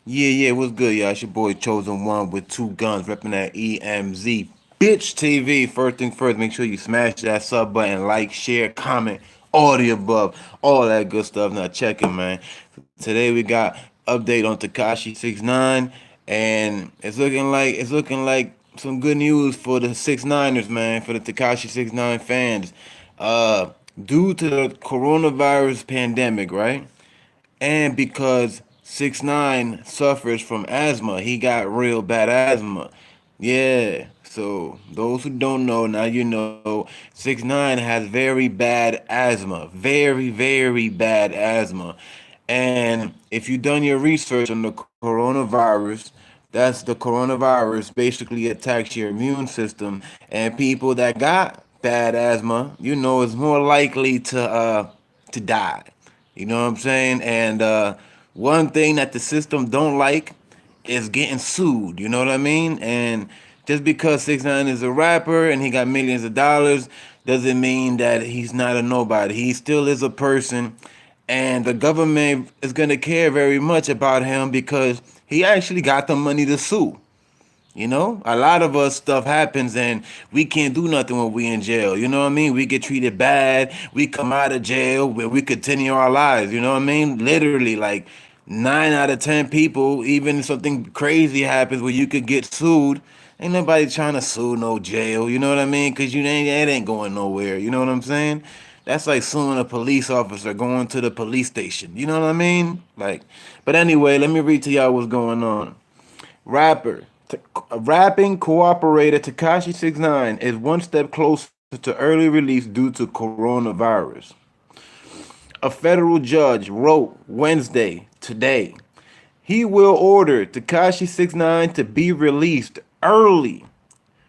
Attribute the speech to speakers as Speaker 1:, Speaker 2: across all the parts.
Speaker 1: Yeah, what's good, y'all? It's your boy Chosen One with two guns, repping that EmZ Bitch TV. First thing first, make sure you smash that sub button, like, share, comment, all the above, all that good stuff. Now check it, man. Today we got update on Tekashi 6ix9ine, and it's looking like some good news for the 6ix9ers, man, for the Tekashi 6ix9ine fans. Uh, Due to the coronavirus pandemic, right? And because 6ix9ine suffers from asthma, he got real bad asthma. Yeah. So those who don't know, now you know 6ix9ine has very bad asthma. Very bad asthma. And if you've done your research on the coronavirus, that's the coronavirus basically attacks your immune system. And people that got bad asthma, is more likely to die. You know what I'm saying? And one thing that the system don't like is getting sued. You know what I mean? And just because 6ix9ine is a rapper and he got millions of dollars doesn't mean that he's not a nobody. He still is a person, and the government is gonna care very much about him because he actually got the money to sue. A lot of us stuff happens and we can't do nothing when we in jail. You know what I mean? We get treated bad. We come out of jail where we continue our lives. You know what I mean? Literally, like 9 out of 10 people, even if something crazy happens where you could get sued, ain't nobody trying to sue no jail. You know what I mean? Because it ain't going nowhere. You know what I'm saying? That's like suing a police officer going to the police station. You know what I mean? Like, but anyway, let me read to y'all what's going on. Rapper, rapping cooperator Tekashi 6ix9ine is one step closer to early release due to coronavirus. A federal judge wrote Wednesday, today, he will order Tekashi 6ix9ine to be released early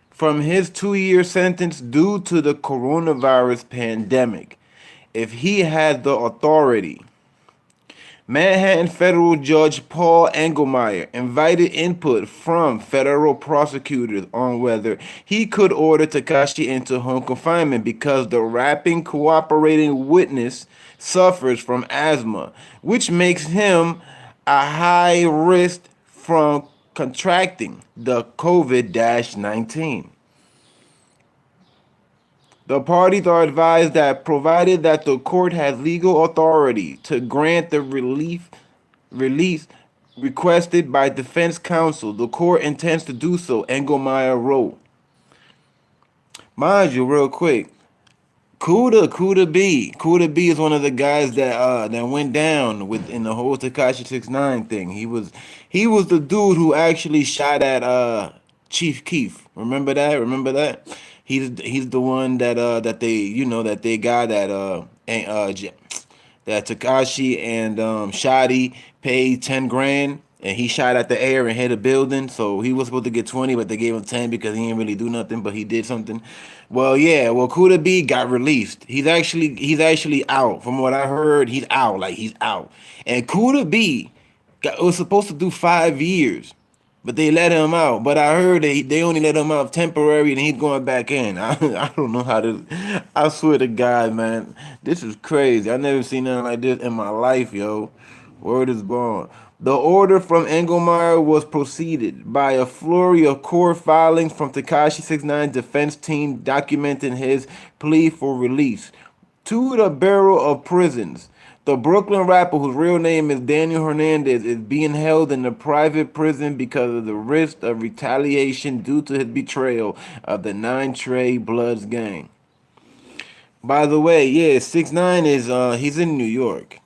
Speaker 1: from his 2-year sentence due to the coronavirus pandemic if he had the authority. Manhattan federal judge Paul Engelmeyer invited input from federal prosecutors on whether he could order Tekashi into home confinement because the rapping cooperating witness suffers from asthma, which makes him a high risk from contracting the COVID 19. The parties are advised that provided that the court has legal authority to grant the release requested by defense counsel, the court intends to do so, Engelmeyer wrote. Mind you, real quick, Kuda B is one of the guys that went down with in the whole Tekashi 6ix9ine thing. He was the dude who actually shot at Chief Keef. Remember that? Remember that? He's the one that they got that Tekashi and Shotty paid 10 grand, and he shot at the air and hit a building. So he was supposed to get 20, but they gave him 10 because he didn't really do nothing, but he did something. Well, yeah. Well, Kuda B got released. He's actually out. From what I heard, he's out. Like he's out. And Kuda B was supposed to do 5 years. But they let him out. But I heard they only let him out temporary and he's going back in. I don't know how to. I swear to God, man. This is crazy. I never seen nothing like this in my life, yo. Word is born. The order from Engelmeyer was preceded by a flurry of court filings from Tekashi 6ix9ine defense team documenting his plea for release to the Bureau of Prisons. The Brooklyn rapper, whose real name is Daniel Hernandez, is being held in a private prison because of the risk of retaliation due to his betrayal of the Nine Trey Bloods gang. By the way, yeah, 6ix9ine he's in New York.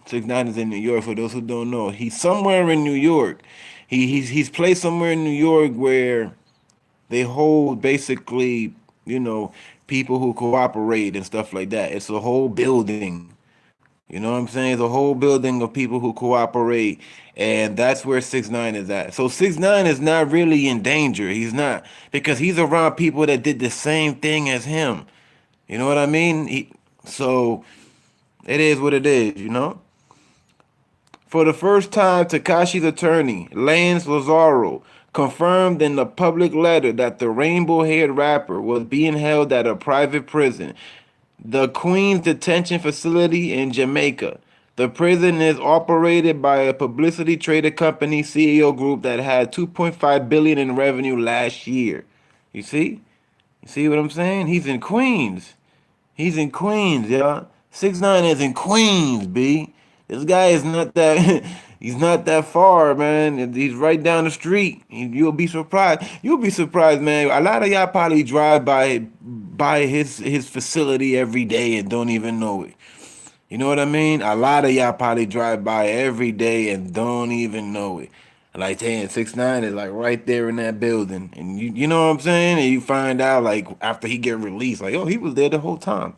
Speaker 1: 6ix9ine is in New York. For those who don't know, he's somewhere in New York. He's placed somewhere in New York where they hold basically, you know, people who cooperate and stuff like that. It's a whole building. You know what I'm saying? It's a whole building of people who cooperate, and that's where 6ix9ine is at. So 6ix9ine is not really in danger. He's not, because he's around people that did the same thing as him. You know what I mean? So it is what it is. For the first time, Tekashi's attorney, Lance Lazaro, confirmed in a public letter that the rainbow haired rapper was being held at a private prison, the Queens Detention Facility in Jamaica. The prison is operated by a publicity traded company CEO group that had 2.5 billion in revenue last year. You see? You see what I'm saying? He's in Queens. He's in Queens, y'all. 6ix9ine is in Queens, B. This guy is not that he's not that far, man. He's right down the street. You'll be surprised. You'll be surprised, man. A lot of y'all probably drive by his facility every day and don't even know it. You know what I mean? A lot of y'all probably drive by every day and don't even know it. Like saying 6ix9ine is like right there in that building, and you know what I'm saying? And you find out like after he get released, like oh he was there the whole time.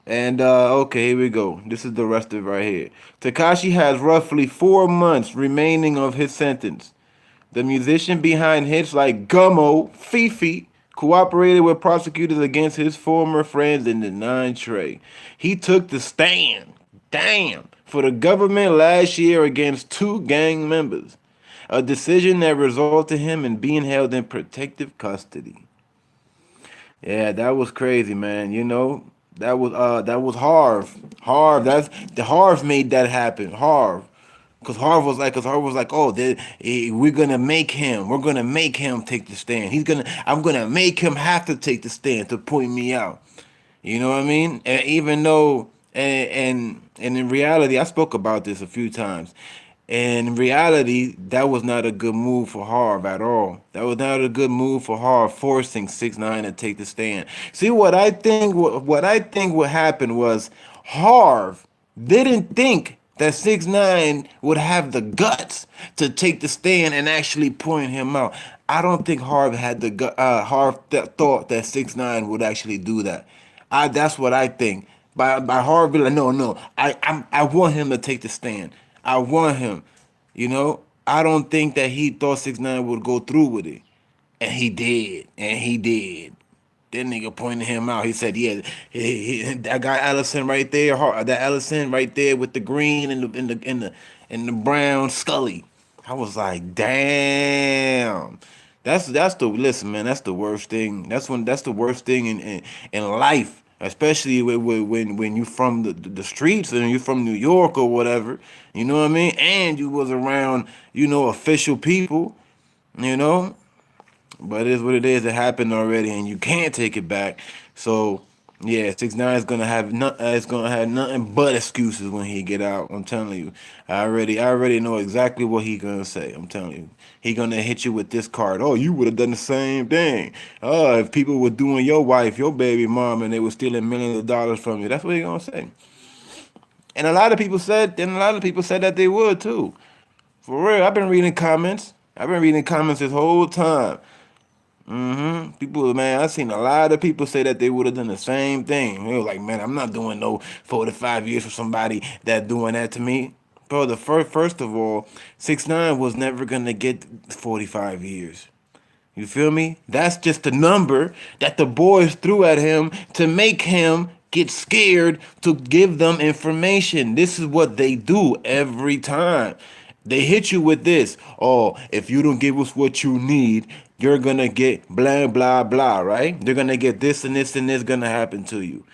Speaker 1: And okay, here we go. This is the rest of it right here. Tekashi has roughly 4 months remaining of his sentence. The musician behind hits like Gummo, Fifi, cooperated with prosecutors against his former friends and denied Trey. He took the stand, damn, for the government last year against two gang members. A decision that resulted him in being held in protective custody. Yeah, that was crazy, man. You know, that was Harv. Harv, that's the Harv made that happen. Harv. Cause Harv was like, oh, we're gonna make him. We're gonna make him take the stand. I'm gonna make him have to take the stand to point me out. You know what I mean? And even though, and in reality, I spoke about this a few times. And in reality, that was not a good move for Harv at all. That was not a good move for Harv, forcing 6ix9ine to take the stand. See, what I think what happened was Harv didn't think that 6ix9ine would have the guts to take the stand and actually point him out. I don't think Harv had the Harv thought that 6ix9ine would actually do that. That's what I think. By Harv being like, no, I want him to take the stand. I want him. You know, I don't think that he thought 6ix9ine would go through with it, and he did, and he did. That nigga pointed him out. He said, "Yeah, that guy Allison right there, that Allison right there with the green and the brown Scully." I was like, "Damn." That's the listen, man. That's the worst thing. That's the worst thing in life, especially when you from the streets and you from New York or whatever. You know what I mean? And you was around, official people. You know, but it is what it is. It happened already, and you can't take it back. So yeah, 6ix9ine is gonna have it's gonna have nothing but excuses when he get out. I'm telling you. I already know exactly what he gonna say. I'm telling you. He gonna hit you with this card. Oh, you would have done the same thing. Oh, if people were doing your wife, your baby mom, and they were stealing millions of dollars from you, that's what he gonna say. And a lot of people said that they would too. For real, I've been reading comments. I've been reading comments this whole time. People, man, I've seen a lot of people say that they would have done the same thing. They were like, man, I'm not doing no 4 to 5 years for somebody that doing that to me. Bro, first of all, 6ix9ine was never gonna get 45 years. You feel me? That's just the number that the boys threw at him to make him get scared to give them information. This is what they do every time. They hit you with this. Oh, if you don't give us what you need, you're gonna get blah blah blah, right? They're gonna get this and this and this gonna happen to you.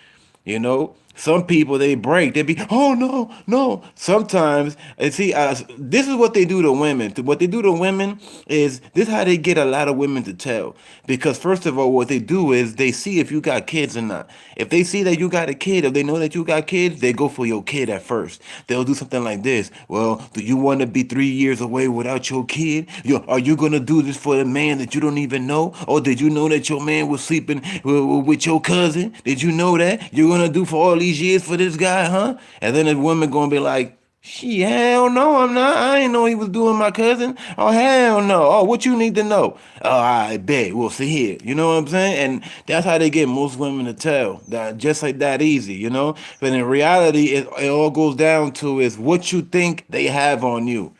Speaker 1: You know, some people they break. They be, oh no, no. Sometimes, and see, this is what they do to women. What they do to women is this: how they get a lot of women to tell. Because first of all, what they do is they see if you got kids or not. If they see that you got a kid, if they know that you got kids, they go for your kid at first. They'll do something like this. Well, do you want to be 3 years away without your kid? Are you gonna do this for a man that you don't even know? Or did you know that your man was sleeping with your cousin? Did you know that? You're gonna do for all these years for this guy, huh? And then the woman gonna be like, she, hell no, I'm not. I ain't know he was doing my cousin. Oh, hell no. Oh, what you need to know? Oh, I bet. We'll see here. You know what I'm saying? And that's how they get most women to tell. That just like that easy, you know? But in reality, it all goes down to is what you think they have on you.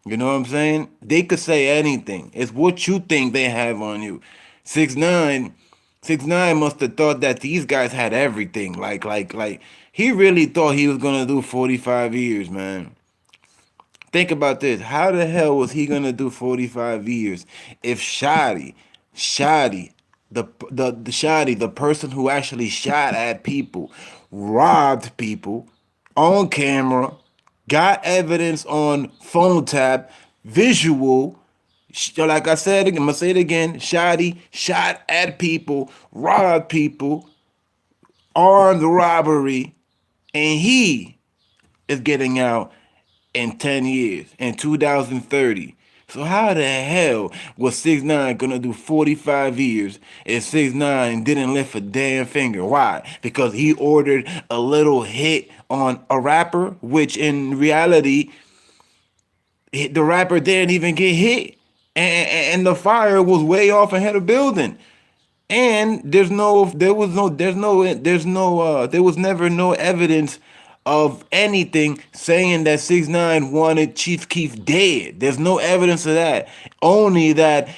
Speaker 1: You know what I'm saying? They could say anything. It's what you think they have on you. 6ix9ine, 6ix9ine must have thought that these guys had everything. Like he really thought he was gonna do 45 years, man. Think about this. How the hell was he gonna do 45 years if Shotty, the Shotty, the person who actually shot at people, robbed people, on camera, got evidence on phone tap, visual. Like I said, I'm gonna say it again. Shot at people, robbed people, armed robbery, and he is getting out in 10 years, in 2030. So how the hell was 6ix9ine gonna do 45 years if 6ix9ine didn't lift a damn finger? Why? Because he ordered a little hit on a rapper, which in reality, the rapper didn't even get hit. And the fire was way off ahead of building. And there was never no evidence of anything saying that 6ix9ine wanted Chief Keef dead. There's no evidence of that. Only that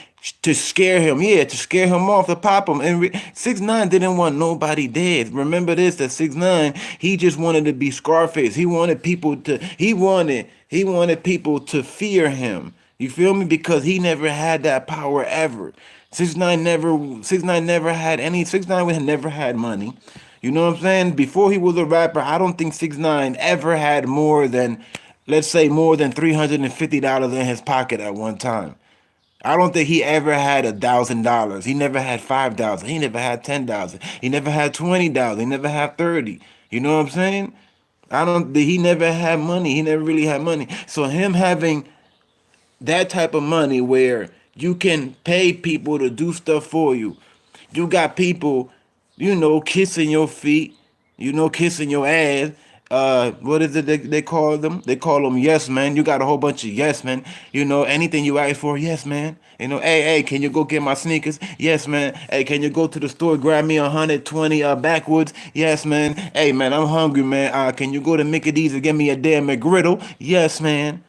Speaker 1: to scare him, yeah, to scare him off, to pop him. And 6ix9ine didn't want nobody dead. Remember this, that 6ix9ine, he just wanted to be Scarface. He wanted people to fear him. You feel me? Because he never had that power ever. 6ix9ine had never had money. You know what I'm saying? Before he was a rapper, I don't think 6ix9ine ever had more than, let's say, more than $350 in his pocket at one time. I don't think he ever had $1,000. He never had 5,000. He never had 10,000. He never had 20,000. He never had 30. You know what I'm saying? I don't. He never had money. He never really had money. So him having that type of money where you can pay people to do stuff for you. You got people, kissing your feet, kissing your ass. What is it they call them? They call them yes man. You got a whole bunch of yes man. Anything you ask for, yes man. Hey, can you go get my sneakers? Yes man. Hey, can you go to the store grab me 120 backwoods? Yes man. Hey man, I'm hungry man. Can you go to Mickey D's and get me a damn McGriddle? Yes man.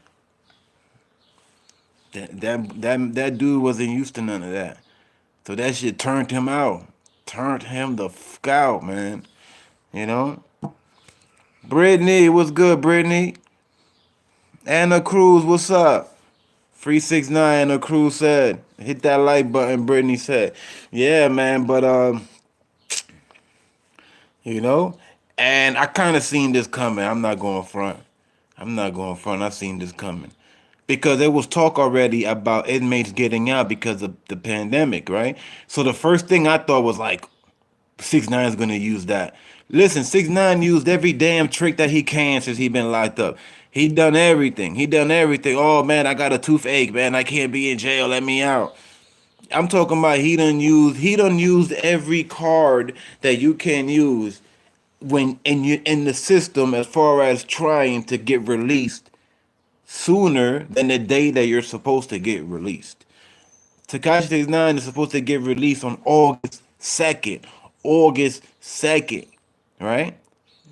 Speaker 1: That dude wasn't used to none of that. So that shit turned him out. Turned him the fuck out, man. You know? Brittany, what's good, Brittany? Anna Cruz, what's up? 369 Anna Cruz said. Hit that like button, Brittany said. Yeah, man, but you know? And I kinda seen this coming. I'm not going front. I'm not going front. I seen this coming. Because there was talk already about inmates getting out because of the pandemic, right? So the first thing I thought was like, 6ix9ine is gonna use that. Listen, 6ix9ine used every damn trick that he can since he been locked up. He done everything. He done everything. Oh man, I got a toothache, man. I can't be in jail. Let me out. I'm talking about he done used every card that you can use when in the system as far as trying to get released sooner than the day that you're supposed to get released. Tekashi 69 is supposed to get released on August 2nd. August 2nd, right?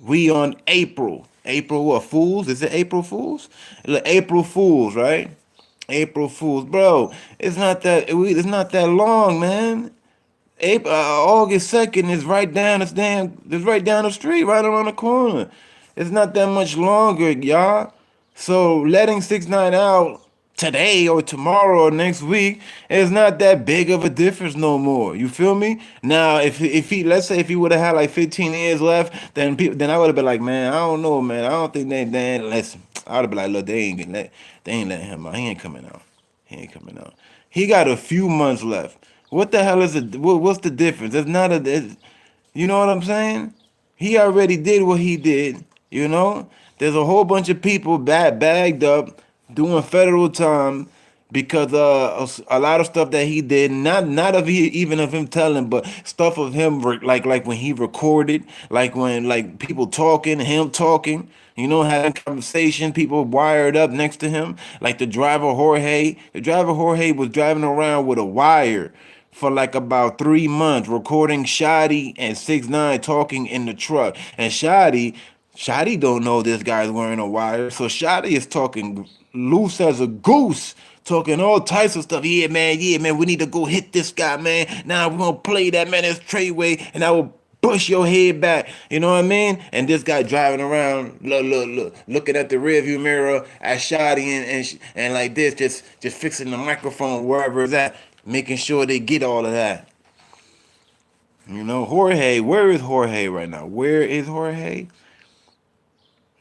Speaker 1: We on April. April what? Fools? Is it April Fools? Look, April Fools, right? April Fools, bro. It's not that long, man. August 2nd is right down this damn. It's right down the street, right around the corner. It's not that much longer, y'all. So letting 6ix9ine out today or tomorrow or next week is not that big of a difference no more. You feel me? Now, if he let's say if he would have had like 15 years left, then I would have been like, man, I don't know, man. I don't think they listen. I would have been like, look, they ain't letting him out. He ain't coming out. He ain't coming out. He got a few months left. What the hell is it? What's the difference? It's not a. You know what I'm saying? He already did what he did. There's a whole bunch of people bagged up doing federal time because a lot of stuff that he did, not of even of him telling, but stuff of him like when he recorded, like when like people talking, him talking. Having conversation, people wired up next to him, like the driver Jorge. The driver Jorge was driving around with a wire for like about 3 months, recording Shotty and 6ix9ine talking in the truck. And Shotty don't know this guy's wearing a wire, so Shotty is talking loose as a goose, talking all types of stuff. Yeah, man, we need to go hit this guy, man. Now we're gonna play that man as Treyway, and I will push your head back. You know what I mean? And this guy driving around, looking at the rearview mirror at Shotty and like this, just fixing the microphone wherever it's at, making sure they get all of that. Jorge, where is Jorge right now? Where is Jorge?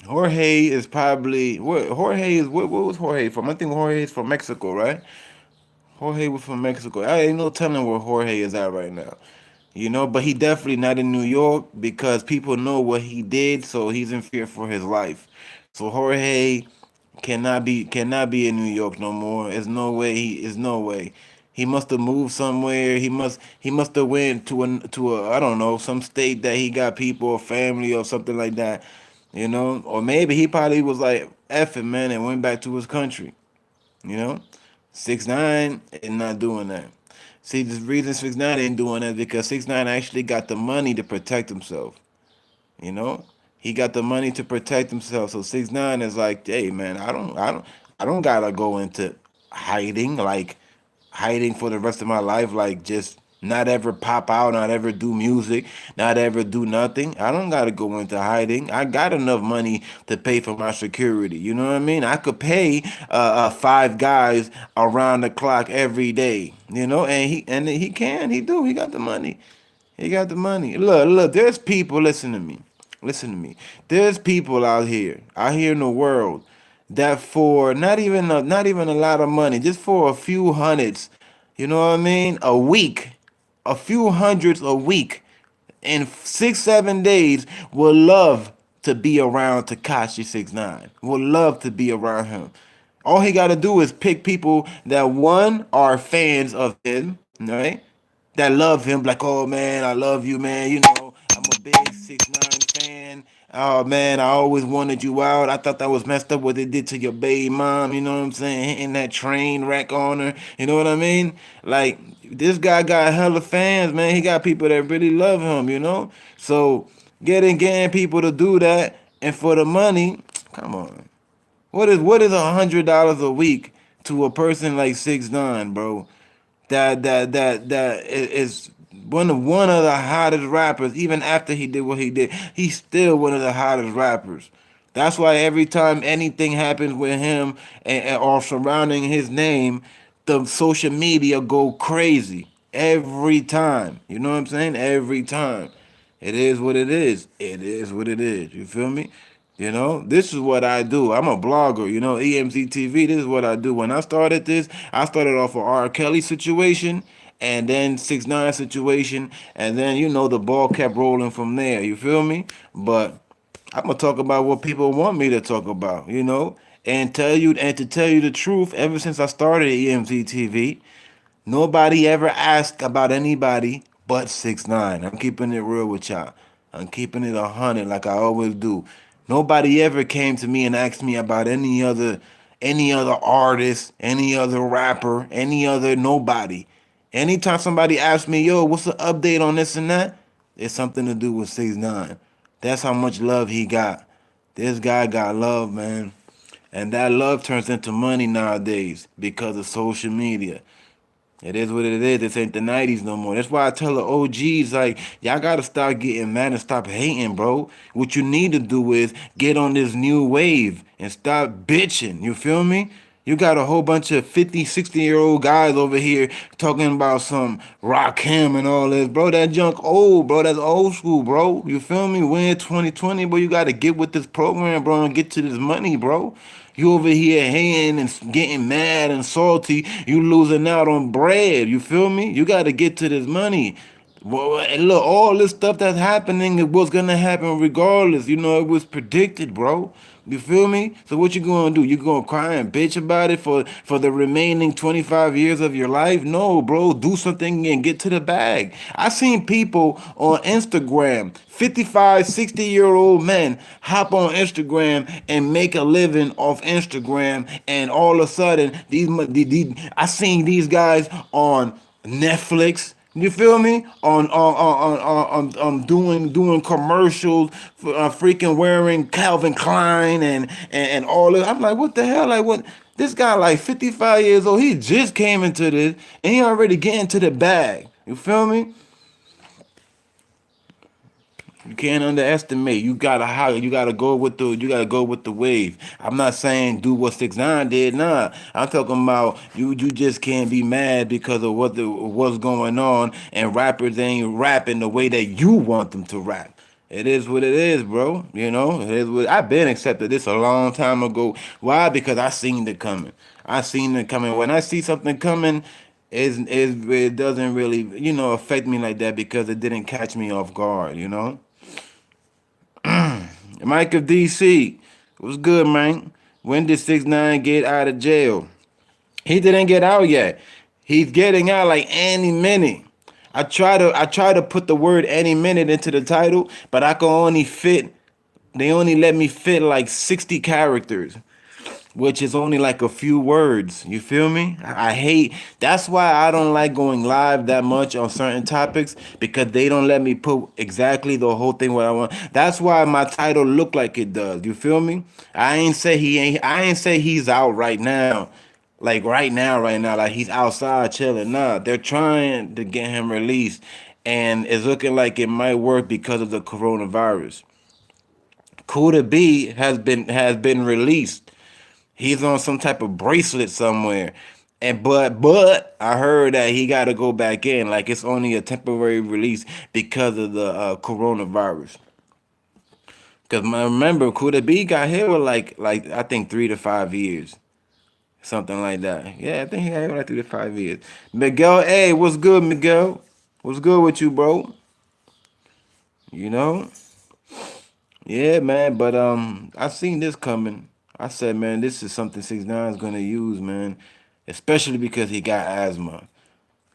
Speaker 1: Jorge is probably what Jorge is. What was Jorge from? I think Jorge is from Mexico, right? Jorge was from Mexico. I ain't no telling where Jorge is at right now. But he definitely not in New York because people know what he did, so he's in fear for his life. So Jorge cannot be in New York no more. There's no way he is no way. He must have moved somewhere. He must have went to a I don't know, some state that he got people or family or something like that. Or maybe he probably was like F it, man, and went back to his country. You know, 6ix9ine is not doing that. See, the reason 6ix9ine ain't doing that is because 6ix9ine actually got the money to protect himself. You know, he got the money to protect himself. So 6ix9ine is like, hey man, I don't gotta go into hiding, like hiding for the rest of my life, like just not ever pop out, not ever do music, not ever do nothing. I don't gotta go into hiding. I got enough money to pay for my security. You know what I mean? I could pay five guys around the clock every day. He got the money. He got the money. Look, there's people, listen to me. Listen to me. There's people out here in the world that for not even a lot of money, just for a few hundreds, you know what I mean? A week, a few hundreds a week, in 6, 7 days, would love to be around Tekashi 6ix9ine. Would love to be around him. All he got to do is pick people that one are fans of him, right? That love him, like, oh man, I love you, man. I'm a big 6ix9ine fan. Oh man, I always wanted you out. I thought that was messed up what they did to your baby mom. You know what I'm saying? Hitting that train wreck on her. You know what I mean? Like this guy got hella fans, man. He got people that really love him. So getting people to do that and for the money, come on. What is $100 a week to a person like 6ix9ine, bro? That is one of the hottest rappers. Even after he did what he did, he's still one of the hottest rappers. That's why every time anything happens with him or surrounding his name, the social media go crazy every time. You know what I'm saying? Every time. It is what it is. It is what it is. You feel me? This is what I do. I'm a blogger, EMZ TV. This is what I do. When I started this, I started off a R. Kelly situation and then 6ix9ine situation. And then, the ball kept rolling from there. You feel me? But I'm gonna talk about what people want me to talk about, and to tell you the truth, ever since I started EMZ TV, nobody ever asked about anybody but 6ix9ine. I'm keeping it real with y'all. I'm keeping it 100 like I always do. Nobody ever came to me and asked me about any other artist, any other rapper, any other nobody. Anytime somebody asks me, yo, what's the update on this and that? It's something to do with 6ix9ine. That's how much love he got. This guy got love, man. And that love turns into money nowadays because of social media. It is what it is. This ain't the 90s no more. That's why I tell the OGs, like, y'all gotta start getting mad and stop hating, bro. What you need to do is get on this new wave and stop bitching. You feel me? You got a whole bunch of 50, 60-year-old guys over here talking about some rock him and all this. Bro, that junk old, bro. That's old school, bro. You feel me? We're in 2020, bro. You gotta get with this program, bro, and get to this money, bro. You over here hating and getting mad and salty. You losing out on bread. You feel me? You got to get to this money. Well, and look, all this stuff that's happening, it was gonna happen regardless. It was predicted, bro. You feel me? So what you gonna do? You gonna cry and bitch about it for the remaining 25 years of your life? No, bro. Do something and get to the bag. I seen people on Instagram, 55, 60-year-old men hop on Instagram and make a living off Instagram, and all of a sudden I seen these guys on Netflix. You feel me? On doing commercials, for, freaking wearing Calvin Klein and all that. I'm like, what the hell? Like, what? This guy like 55 years old. He just came into this and he already getting to the bag. You feel me? You can't underestimate. You gotta go with the wave. I'm not saying do what 6ix9ine did. Nah, I'm talking about you just can't be mad because of what's going on, and rappers ain't rapping the way that you want them to rap. It is what it is, bro. You know, it is what I've been accepted this a long time ago. Why? Because I seen it coming. I seen it coming. When I see something coming, it doesn't really, affect me like that because it didn't catch me off guard, Mike of DC, what's good, man? When did 6ix9ine get out of jail? He didn't get out yet. He's getting out like any minute. I try to put the word any minute into the title, but I can only fit they only let me fit like 60 characters, which is only like a few words. You feel me? I hate that's why I don't like going live that much on certain topics because they don't let me put exactly the whole thing what I want. That's why my title look like it does. You feel me? I ain't say he's out right now. Like right now, like he's outside chilling. Nah, they're trying to get him released, and it's looking like it might work because of the coronavirus. Kuda B has been released. He's on some type of bracelet somewhere. And but I heard that he got to go back in. Like it's only a temporary release because of the coronavirus. Because remember, Kuda B got hit with like I think 3 to 5 years, something like that. Yeah, I think he got hit with like 3 to 5 years. Miguel, hey, what's good, Miguel? What's good with you, bro? You know? Yeah, man, but I seen this coming. I said, man, this is something 6ix9ine is gonna use, man, especially because he got asthma.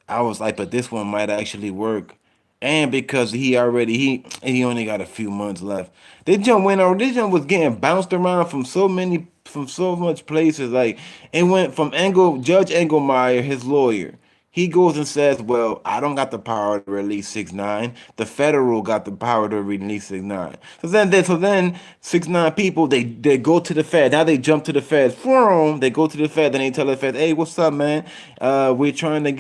Speaker 1: I was like, but this one might actually work, and because he only got a few months left. This jump was getting bounced around from so much places. Like it went from Judge Engelmeyer, his lawyer. He goes and says, "Well, I don't got the power to release 6ix9ine. The federal got the power to release 6ix9ine." So then 6ix9ine people they go to the Fed. Now they jump to the Feds. Vroom, they go to the Fed. Then they tell the Fed, "Hey, what's up, man? We're trying to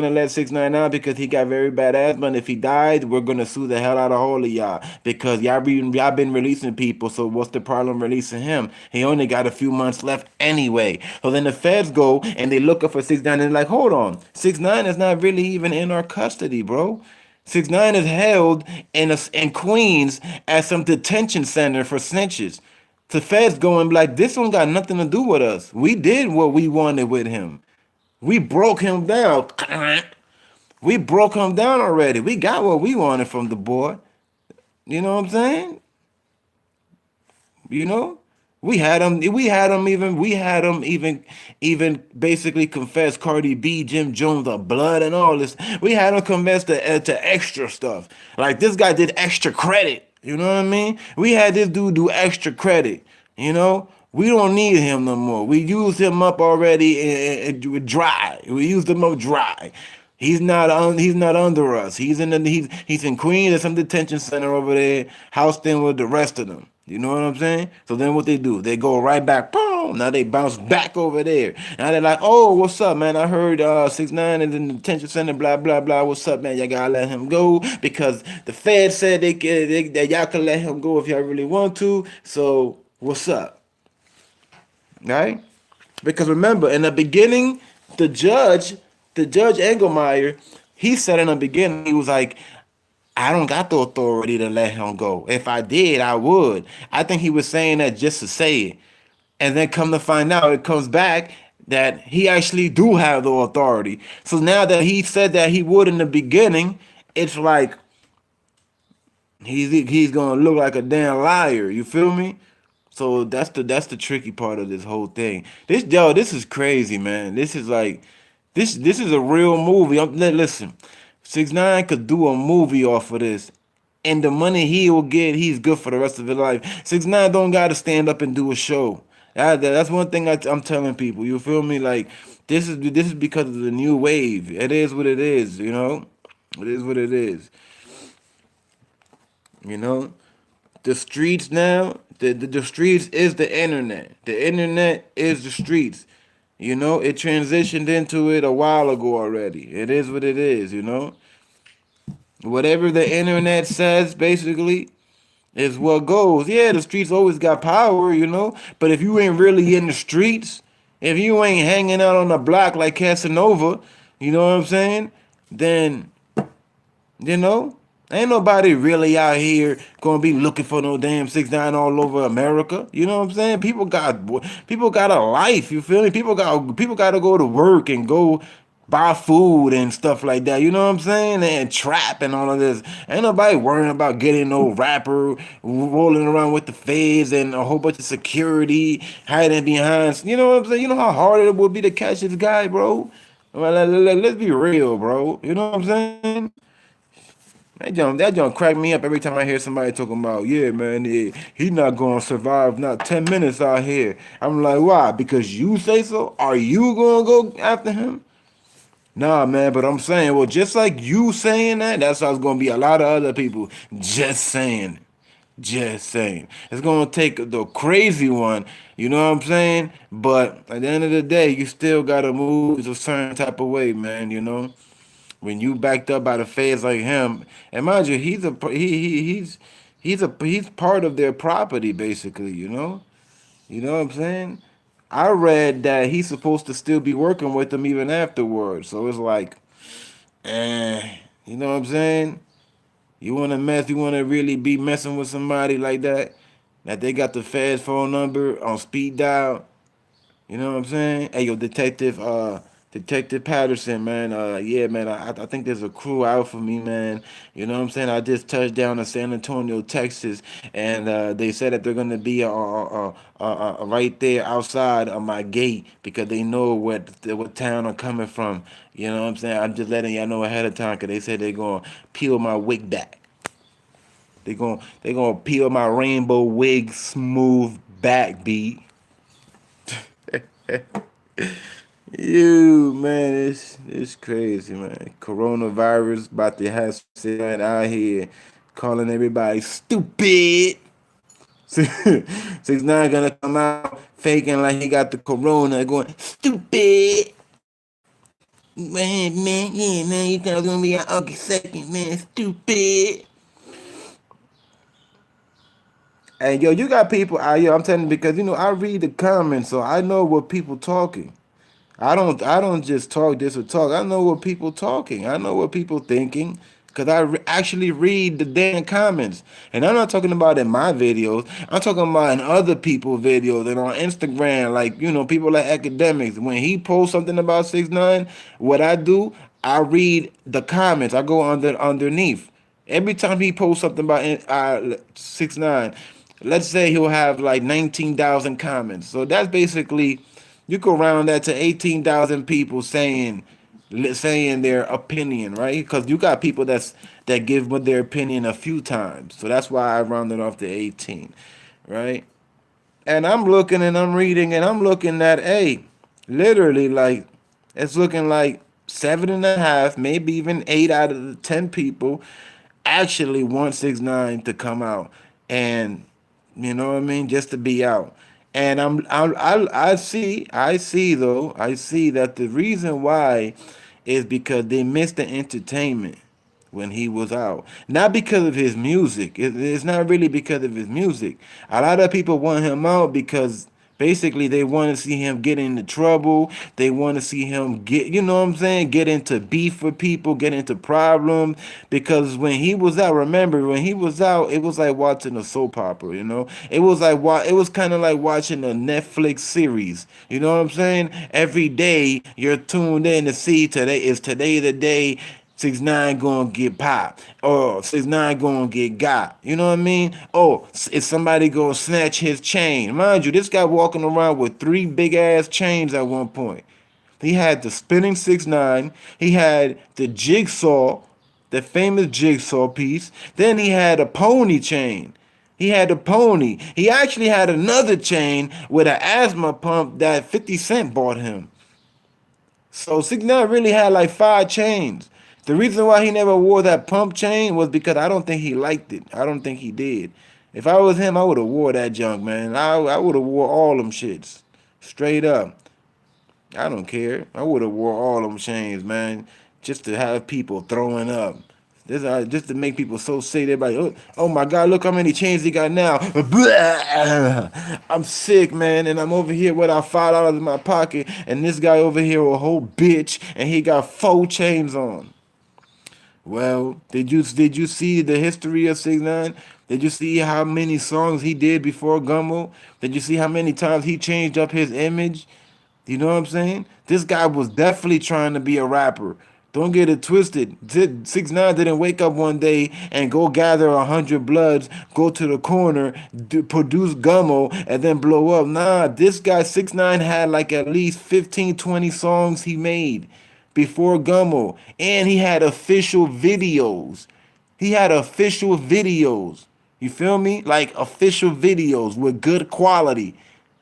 Speaker 1: let 6ix9ine out because he got very bad asthma, and if he died, we're gonna sue the hell out of all of y'all because y'all been releasing people. So what's the problem releasing him? He only got a few months left anyway." So then the Feds go and they look up for 6ix9ine and they're like, "Hold on, 6ix9ine is not really even in our custody, bro. 6ix9ine is held in Queens at some detention center for snitches." The Feds going like, "This one got nothing to do with us. We did what we wanted with him. We broke him down. We broke him down already. We got what we wanted from the boy." You know what I'm saying? You know, we had him even basically confess Cardi B, Jim Jones, the blood and all this. We had him confess to extra stuff. Like this guy did extra credit. You know what I mean? We had this dude do extra credit. You know, we don't need him no more. We used him up already and dry. We used him up dry. He's not under us. He's in Queens at some detention center over there, housed in with the rest of them. You know what I'm saying? So then what they do? They go right back. Boom! Now they bounce back over there. Now they're like, "Oh, what's up, man? I heard 6ix9ine is in the detention center. Blah blah blah. What's up, man? Y'all gotta let him go because the Fed said that y'all can let him go if y'all really want to. So what's up, right?" Because remember, in the beginning, the judge, the Judge Engelmeyer, he said in the beginning, he was like, "I don't got the authority to let him go. If I did, I would." I think he was saying that just to say it. And then come to find out, it comes back that he actually do have the authority. So now that he said that he would in the beginning, it's like he's gonna look like a damn liar. You feel me? So that's the tricky part of this whole thing. This is crazy, man. This is like this is a real movie. Listen, 6ix9ine could do a movie off of this, and the money he will get, he's good for the rest of his life. 6ix9ine don't got to stand up and do a show. That's one thing I'm telling people. You feel me? Like this is because of the new wave. It is what it is. You know, it is what it is. You know, the streets now, the streets is the internet. The internet is the streets. You know, it transitioned into it a while ago already. It is what it is, you know. Whatever the internet says, basically, is what goes. Yeah, the streets always got power, you know. But if you ain't really in the streets, if you ain't hanging out on the block like Casanova, you know what I'm saying? Then you know, Ain't nobody really out here gonna be looking for no damn 6ix9ine all over America. You know what I'm saying? People got a life. You feel me? People got to go to work and go buy food and stuff like that. You know what I'm saying? And trap and all of this. Ain't nobody worrying about getting no rapper rolling around with the feds and a whole bunch of security hiding behind. You know what I'm saying? You know how hard it would be to catch this guy, bro. Well, let's be real, bro. You know what I'm saying? That jump crack me up every time I hear somebody talking about, yeah, man, he not gonna survive not 10 minutes out here. I'm like, why? Because you say so? Are you gonna go after him? Nah, man, but I'm saying, well, just like you saying that, that's how it's gonna be a lot of other people just saying, just saying. It's gonna take the crazy one, you know what I'm saying? But at the end of the day, you still gotta move a certain type of way, man, you know? When you backed up by the feds like him, and mind you, he's part of their property basically, you know? You know what I'm saying? I read that he's supposed to still be working with them even afterwards. So it's like, you know what I'm saying? You wanna really be messing with somebody like that they got the feds phone number on speed dial. You know what I'm saying? Hey, yo, Detective Patterson, man. Yeah, man. I think there's a crew out for me, man. You know what I'm saying? I just touched down in San Antonio, Texas, and they said that they're gonna be right there outside of my gate because they know what town I'm coming from. You know what I'm saying? I'm just letting y'all know ahead of time because they said they're gonna peel my wig back. They gonna peel my rainbow wig smooth back, B. You man, it's crazy, man. Coronavirus about to have something out here calling everybody stupid. 6ix9ine gonna come out faking like he got the corona, going stupid. Man, yeah, man, you thought it was gonna be an August 2nd, man, stupid. And yo, you got people out here. I'm telling you because I read the comments, so I know what people talking. I don't just talk this or talk. I know what people talking. I know what people thinking because actually read the damn comments. And I'm not talking about in my videos. I'm talking about in other people's videos and on Instagram. Like people like academics. When he posts something about 6ix9ine, what I do, I read the comments. I go underneath. Every time he posts something about 6ix9ine, let's say he'll have like 19,000 comments. So that's basically you go round that to 18,000 people saying their opinion, right? Because you got people that give their opinion a few times. So that's why I rounded off to 18, right? And I'm looking and I'm reading and I'm looking at, hey, literally like it's looking like 7.5, maybe even 8 out of the 10 people actually want 6ix9ine to come out and you know what I mean, just to be out. And I see that the reason why is because they missed the entertainment when he was out. Not because of his music. It's not really because of his music. A lot of people want him out because basically they want to see him get into trouble. They want to see him get, you know what I'm saying, get into beef with people, get into problems. Because when he was out, remember when he was out, it was like watching a soap opera. It was like it was kind of like watching a Netflix series. You know what I'm saying? Every day you're tuned in to see today the day 6ix9ine gonna get popped or 6ix9ine gonna get got. You know what I mean? Oh, is somebody gonna snatch his chain? Mind you, this guy walking around with 3 big ass chains at one point. He had the spinning 6ix9ine. He had the jigsaw, the famous jigsaw piece. Then he had a pony chain. He had a pony. He actually had another chain with an asthma pump that 50 Cent bought him. So 6ix9ine really had like 5 chains. The reason why he never wore that pump chain was because I don't think he liked it. I don't think he did. If I was him, I would have wore that junk, man. I would have wore all them shits. Straight up. I don't care. I would have wore all them chains, man. Just to have people throwing up. Just to make people so sick. They're like, oh my God, look how many chains he got now. I'm sick, man, and I'm over here without $5 in my pocket, and this guy over here a whole bitch, and he got 4 chains on. Well, did you see the history of 6ix9ine? Did you see how many songs he did before Gummo? Did you see how many times he changed up his image? You know what I'm saying? This guy was definitely trying to be a rapper. Don't get it twisted. 6ix9ine didn't wake up one day and go gather 100 bloods, go to the corner, produce Gummo, and then blow up. Nah, this guy 6ix9ine had like at least 15, 20 songs he made before Gummo, and he had official videos. He had official videos. You feel me? Like official videos with good quality.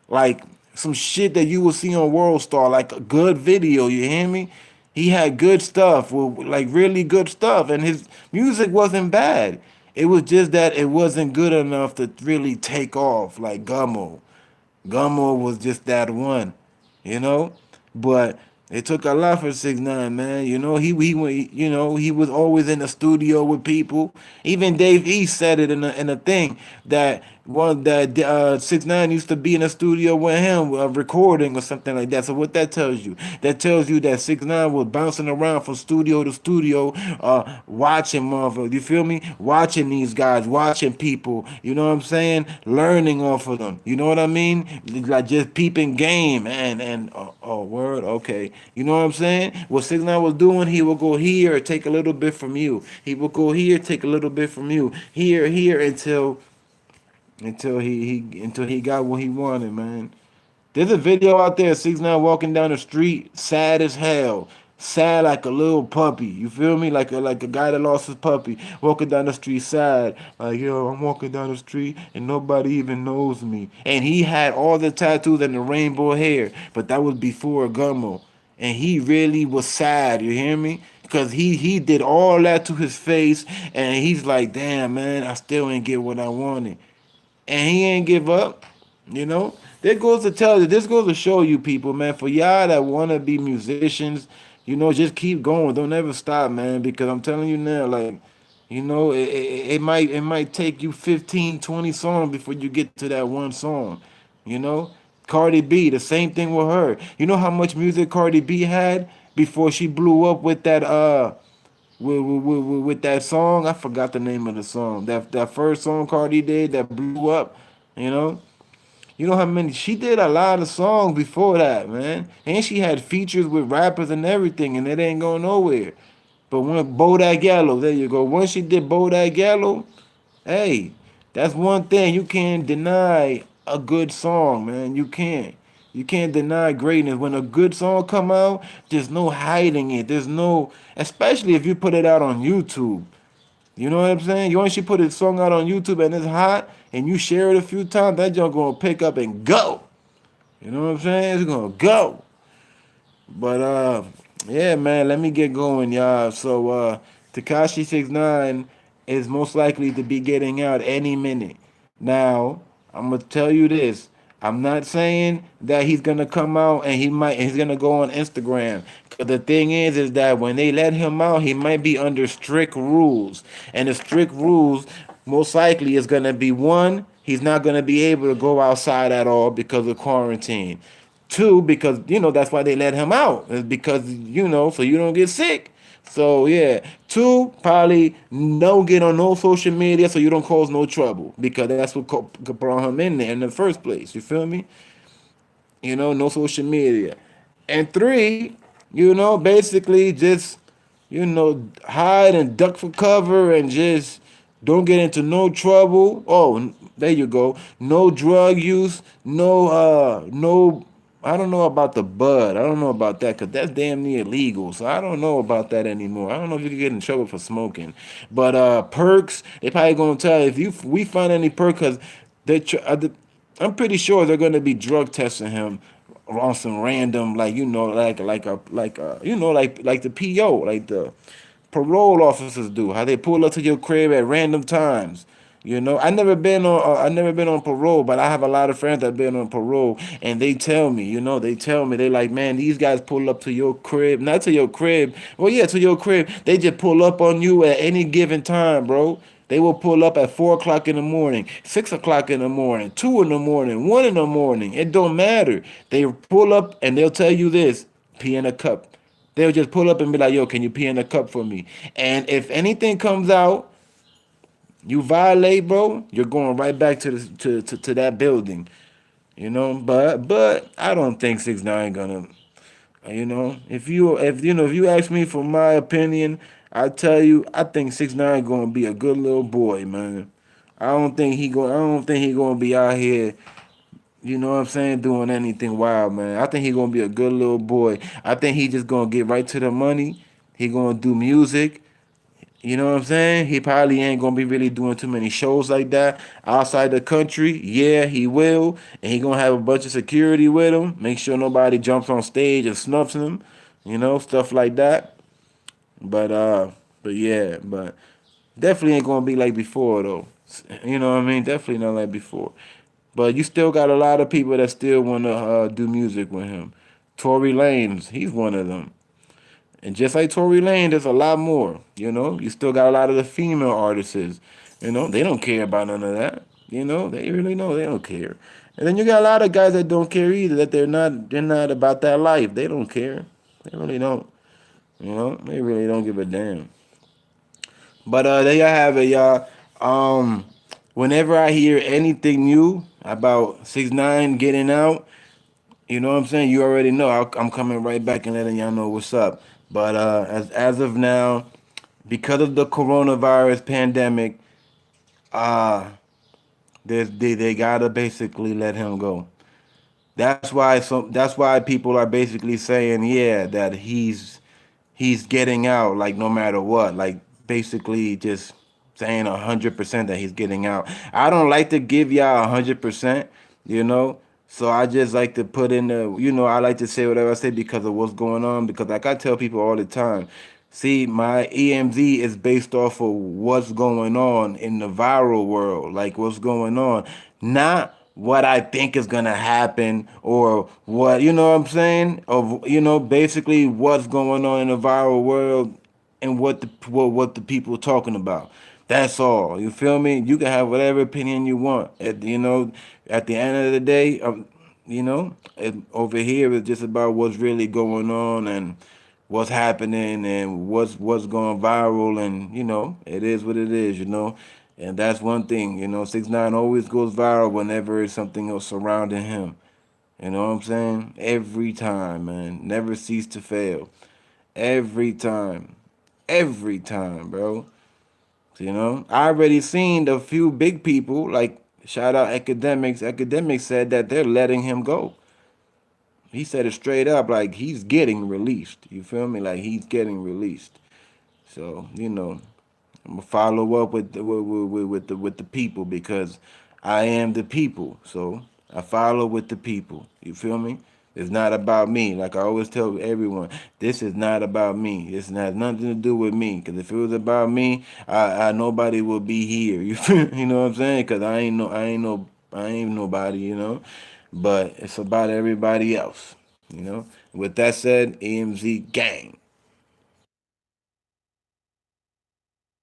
Speaker 1: Like some shit that you will see on WorldStar, like a good video, you hear me? He had good stuff, like really good stuff, and his music wasn't bad. It was just that it wasn't good enough to really take off like Gummo. Gummo was just that one, you know. But it took a lot for 6ix9ine, man. He was always in the studio with people. Even Dave East said it in a thing that 6ix9ine used to be in the studio with him recording or something like that. So what that tells you that 6ix9ine was bouncing around from studio to studio, watching motherfuckers. You feel me? Watching these guys, watching people. You know what I'm saying? Learning off of them. You know what I mean? Like just peeping game and word, okay. You know what I'm saying? What 6ix9ine was doing, he would go here, take a little bit from you. He would go here, take a little bit from you. Here until he got what he wanted, man. There's a video out there, 6ix9ine walking down the street, sad as hell. Sad like a little puppy. You feel me? Like a guy that lost his puppy. Walking down the street sad. Like, yo, I'm walking down the street and nobody even knows me. And he had all the tattoos and the rainbow hair. But that was before Gummo. And he really was sad, you hear me? Because he did all that to his face and he's like, damn man, I still ain't get what I wanted, and he ain't give up. You know, this goes to show you people, man. For y'all that wanna be musicians, just keep going. Don't ever stop, man. Because I'm telling you now, like, it might take you 15, 20 songs before you get to that one song. You know, Cardi B, the same thing with her. You know how much music Cardi B had before she blew up with that with that song. I forgot the name of the song. That first song Cardi did that blew up. You know, you know how many she did a lot of songs before that, man. And she had features with rappers and everything, and it ain't going nowhere. But when Bodak Yellow, there you go. Once she did Bodak Yellow, hey, that's one thing you can't deny a good song, man. You can't. You can't deny greatness. When a good song come out, there's no hiding it. There's no, especially if you put it out on YouTube. You know what I'm saying? You once you put a song out on YouTube and it's hot and you share it a few times, that junk gonna pick up and go. You know what I'm saying? It's gonna go. But yeah, man, let me get going, y'all. So Tekashi 6ix9ine is most likely to be getting out any minute. Now, I'm gonna tell you this. I'm not saying that he's gonna come out and he's gonna go on Instagram. 'Cause the thing is that when they let him out, he might be under strict rules. And the strict rules most likely is gonna be one, he's not gonna be able to go outside at all because of quarantine. Two, because that's why they let him out. Is because so you don't get sick. So yeah. Two, probably don't get on no social media so you don't cause no trouble because that's what brought him in there in the first place. You feel me? No social media. And three, basically just hide and duck for cover and just don't get into no trouble. Oh, there you go. No drug use, no I don't know about the bud. I don't know about that because that's damn near illegal. So I don't know about that anymore. I don't know if you can get in trouble for smoking. But perks, they probably gonna tell if we find any perk because they I'm pretty sure they're gonna be drug testing him on some random like the PO, like the parole officers do, how they pull up to your crib at random times. I never been on parole, but I have a lot of friends that been on parole, and they tell me they like, man, these guys pull up to your crib, not to your crib, well, yeah, to your crib. They just pull up on you at any given time, bro. They will pull up at 4 o'clock in the morning, 6 o'clock in the morning, 2 in the morning, 1 in the morning. It don't matter. They pull up and they'll tell you this: pee in a cup. They'll just pull up and be like, "Yo, can you pee in a cup for me?" And if anything comes out, you violate, bro, you're going right back to the to that building. But I don't think 6ix9ine gonna. If you ask me for my opinion, I tell you, I think 6ix9ine gonna be a good little boy, man. I don't think he gonna be out here. You know what I'm saying? Doing anything wild, man. I think he gonna be a good little boy. I think he just gonna get right to the money. He gonna do music. You know what I'm saying? He probably ain't gonna be really doing too many shows like that outside the country. Yeah, he will, and he gonna have a bunch of security with him. Make sure nobody jumps on stage and snuffs him. Stuff like that. But but definitely ain't gonna be like before though. You know what I mean? Definitely not like before. But you still got a lot of people that still wanna do music with him. Tory Lanez, he's one of them. And just like Tory Lane, there's a lot more. You still got a lot of the female artists. They don't care about none of that. They really know they don't care. And then you got a lot of guys that don't care either. That they're not about that life. They don't care. They really don't. They really don't give a damn. But there you have it, y'all. Whenever I hear anything new about 6ix9ine getting out, you know what I'm saying? You already know. I'm coming right back and letting y'all know what's up. But as of now, because of the coronavirus pandemic, uh, they gotta basically let him go. That's why people are basically saying, yeah, that he's getting out, like no matter what, like basically just saying 100% that he's getting out. I don't like to give y'all 100%, you know. So I just like to put in I like to say whatever I say because of what's going on. Because like I tell people all the time, see, my EMZ is based off of what's going on in the viral world, like what's going on, not what I think is gonna happen or what what I'm saying, of basically what's going on in the viral world and what the people are talking about. That's all. You feel me? You can have whatever opinion you want. At the end of the day, over here it's just about what's really going on and what's happening and what's going viral, and it is what it is. And that's one thing. 6ix9ine always goes viral whenever it's something else surrounding him. You know what I'm saying? Every time, man. Never cease to fail. Every time. Every time, bro. I already seen a few big people, like shout out academics. Academics said that they're letting him go. He said it straight up, like he's getting released. You feel me? Like he's getting released. So I'm gonna follow up with the people because I am the people. So I follow with the people. You feel me? It's not about me. Like I always tell everyone, this is not about me. This has nothing to do with me. Because if it was about me, I nobody would be here. You know what I'm saying? Because I ain't nobody. But it's about everybody else. With that said, EMZ gang.